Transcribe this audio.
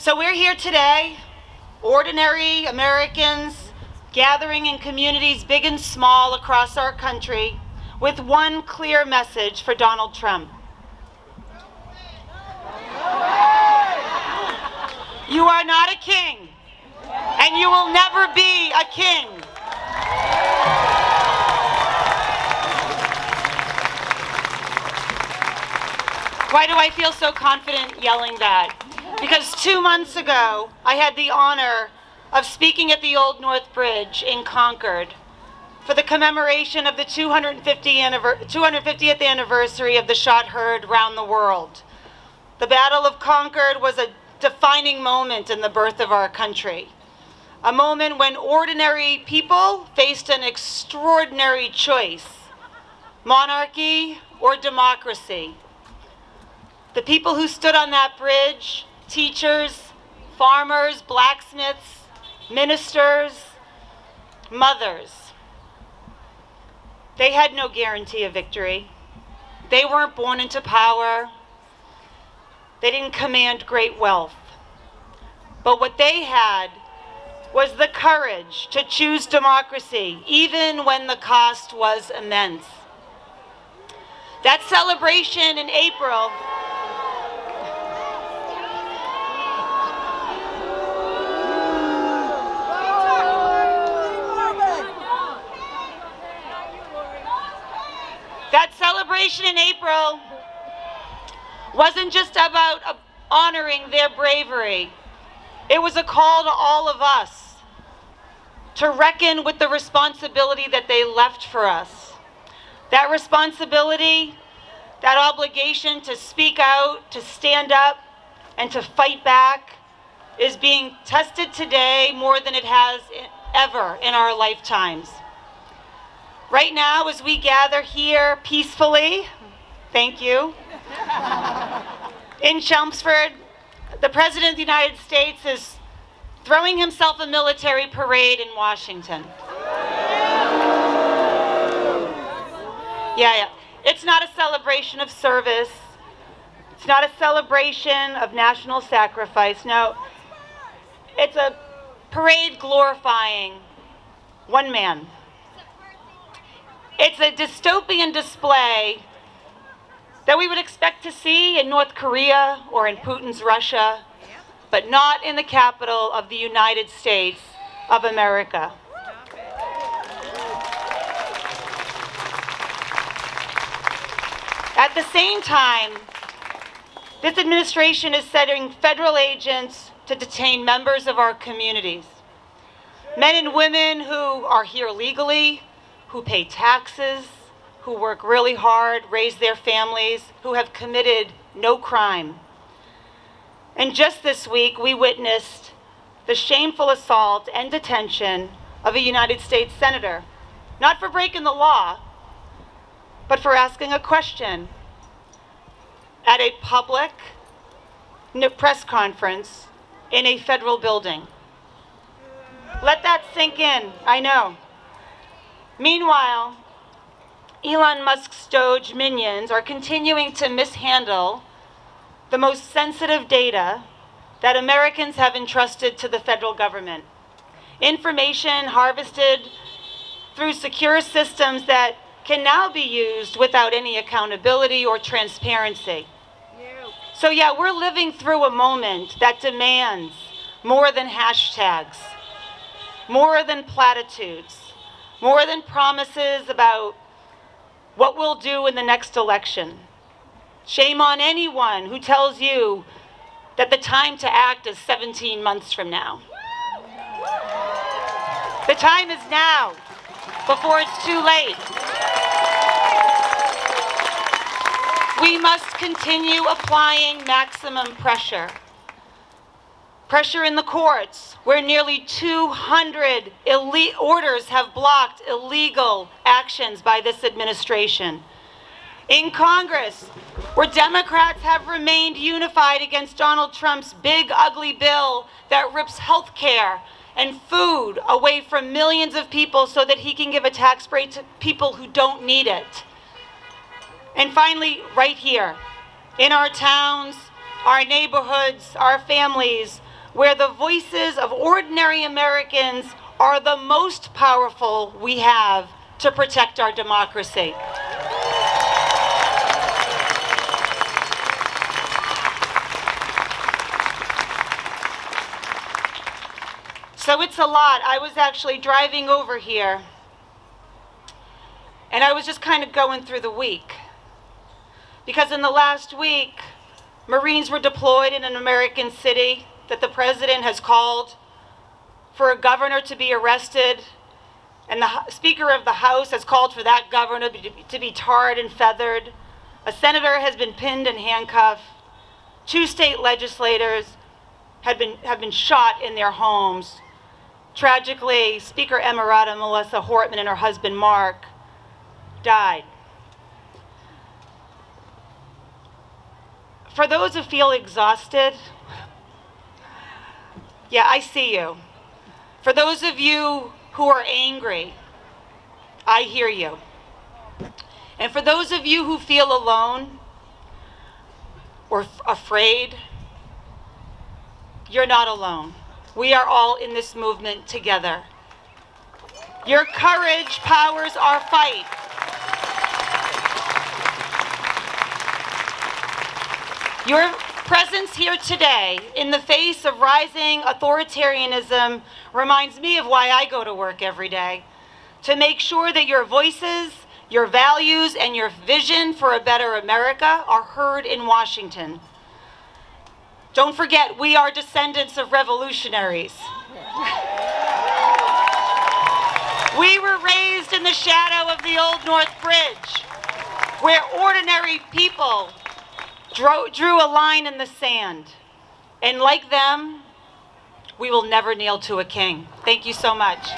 So we're here today, ordinary Americans gathering in communities big and small across our country with one clear message for Donald Trump. You are not a king, and you will never be a king. Why do I feel so confident yelling that? Because 2 months ago, I had the honor of speaking at the Old North Bridge in Concord for the commemoration of the 250th anniversary of the shot heard round the world. The Battle of Concord was a defining moment in the birth of our country, a moment when ordinary people faced an extraordinary choice: monarchy or democracy. The people who stood on that bridge, teachers, farmers, blacksmiths, ministers, mothers, they had no guarantee of victory. They weren't born into power. They didn't command great wealth. But what they had was the courage to choose democracy, even when the cost was immense. That celebration in April wasn't just about honoring their bravery. It was a call to all of us to reckon with the responsibility that they left for us. That responsibility, that obligation to speak out, to stand up, and to fight back is being tested today more than it has ever in our lifetimes. Right now, as we gather here peacefully, thank you, in Chelmsford, the President of the United States is throwing himself a military parade in Washington. Yeah. It's not a celebration of service. It's not a celebration of national sacrifice. No, it's a parade glorifying one man. It's a dystopian display that we would expect to see in North Korea or in Putin's Russia, but not in the capital of the United States of America. At the same time, this administration is sending federal agents to detain members of our communities. Men and women who are here legally, who pay taxes, who work really hard, raise their families, who have committed no crime. And just this week, we witnessed the shameful assault and detention of a United States senator, not for breaking the law, but for asking a question at a public press conference in a federal building. Let that sink in, I know. Meanwhile, Elon Musk's Doge minions are continuing to mishandle the most sensitive data that Americans have entrusted to the federal government. Information harvested through secure systems that can now be used without any accountability or transparency. So yeah, we're living through a moment that demands more than hashtags, more than platitudes, more than promises about what we'll do in the next election. Shame on anyone who tells you that the time to act is 17 months from now. The time is now, before it's too late. We must continue applying maximum pressure. Pressure in the courts, where nearly 200 orders have blocked illegal actions by this administration. In Congress, where Democrats have remained unified against Donald Trump's big, ugly bill that rips health care and food away from millions of people so that he can give a tax break to people who don't need it. And finally, right here, in our towns, our neighborhoods, our families, where the voices of ordinary Americans are the most powerful we have to protect our democracy. So it's a lot. I was actually driving over here, and I was just kind of going through the week. Because in the last week, Marines were deployed in an American city that the president has called for a governor to be arrested, and the Speaker of the House has called for that governor to be tarred and feathered. A senator has been pinned and handcuffed. 2 state legislators have been shot in their homes. Tragically, Speaker Emirata Melissa Hortman and her husband Mark died. For those who feel exhausted, yeah, I see you. For those of you who are angry, I hear you. And for those of you who feel alone or afraid, you're not alone. We are all in this movement together. Your courage powers our fight. Your presence here today, in the face of rising authoritarianism, reminds me of why I go to work every day. To make sure that your voices, your values, and your vision for a better America are heard in Washington. Don't forget, we are descendants of revolutionaries. We were raised in the shadow of the Old North Bridge, where ordinary people drew a line in the sand. And like them, we will never kneel to a king. Thank you so much.